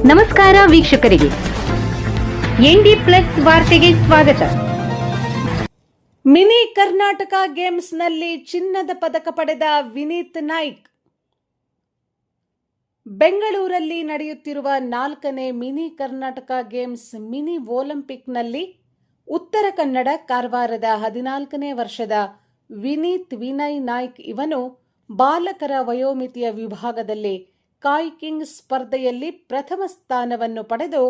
ನಮಸ್ಕಾರ ವೀಕ್ಷಕರಿಗೆ, ND plus ವಾರ್ತೆಗೆ ಸ್ವಾಗತ. ಮಿನಿ ಕರ್ನಾಟಕ ಗೇಮ್ಸ್ನಲ್ಲಿ ಚಿನ್ನದ ಪದಕ ಪಡೆದ ವಿನೀತ್ ನಾಯ್ಕ್. ಬೆಂಗಳೂರಲ್ಲಿ ನಡೆಯುತ್ತಿರುವ 4ನೇ mini Karnataka games mini ಒಲಿಂಪಿಕ್ನಲ್ಲಿ Uttara Kannada ಕಾರವಾರದ 14ನೇ ವರ್ಷದ ವಿನೀತ್ ವಿನಯ್ ನಾಯ್ಕ್ ಇವನು ಬಾಲಕರ ವಯೋಮಿತಿಯ ವಿಭಾಗದಲ್ಲಿ ಕಾಯ್ಕಿಂಗ್ ಸ್ಪರ್ಧೆಯಲ್ಲಿ ಪ್ರಥಮ ಸ್ಥಾನವನ್ನು ಪಡೆದು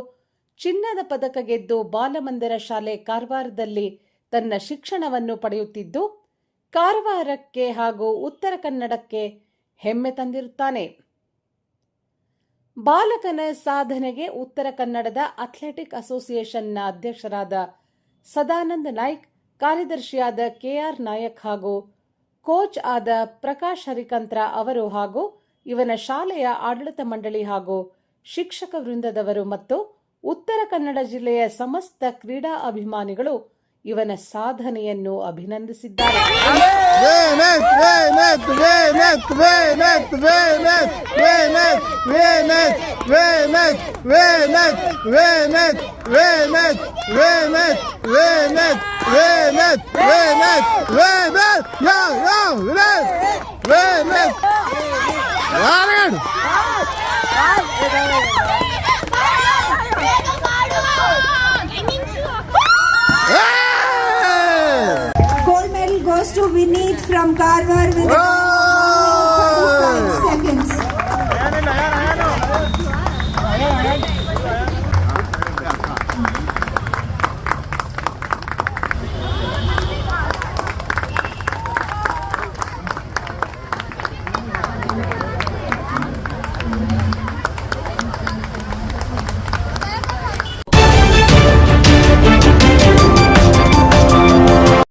ಚಿನ್ನದ ಪದಕ ಗೆದ್ದು ಬಾಲಮಂದಿರ ಶಾಲೆ ಕಾರವಾರದಲ್ಲಿ ತನ್ನ ಶಿಕ್ಷಣವನ್ನು ಪಡೆಯುತ್ತಿದ್ದು ಕಾರವಾರಕ್ಕೆ ಹಾಗೂ ಉತ್ತರ ಕನ್ನಡಕ್ಕೆ ಹೆಮ್ಮೆ ತಂದಿರುತ್ತಾನೆ. ಬಾಲಕನ ಸಾಧನೆಗೆ ಉತ್ತರ ಕನ್ನಡದ ಅಥ್ಲೆಟಿಕ್ ಅಸೋಸಿಯೇಷನ್ನ ಅಧ್ಯಕ್ಷರಾದ ಸದಾನಂದ ನಾಯ್ಕ್, ಕಾರ್ಯದರ್ಶಿಯಾದ ಕೆಆರ್ ನಾಯಕ್ ಹಾಗೂ ಕೋಚ್ ಆದ ಪ್ರಕಾಶ್ ಹರಿಕಂತ್ರ ಅವರು ಹಾಗೂ ಇವನ ಶಾಲೆಯ ಆಡಳಿತ ಮಂಡಳಿ ಹಾಗೂ ಶಿಕ್ಷಕ ವೃಂದದವರು ಮತ್ತು ಉತ್ತರ ಕನ್ನಡ ಜಿಲ್ಲೆಯ ಸಮಸ್ತ ಕ್ರೀಡಾ ಅಭಿಮಾನಿಗಳು ಇವನ ಸಾಧನೆಯನ್ನು ಅಭಿನಂದಿಸಿದ್ದಾರೆ. Gold medal goes to Vineet from Karwar with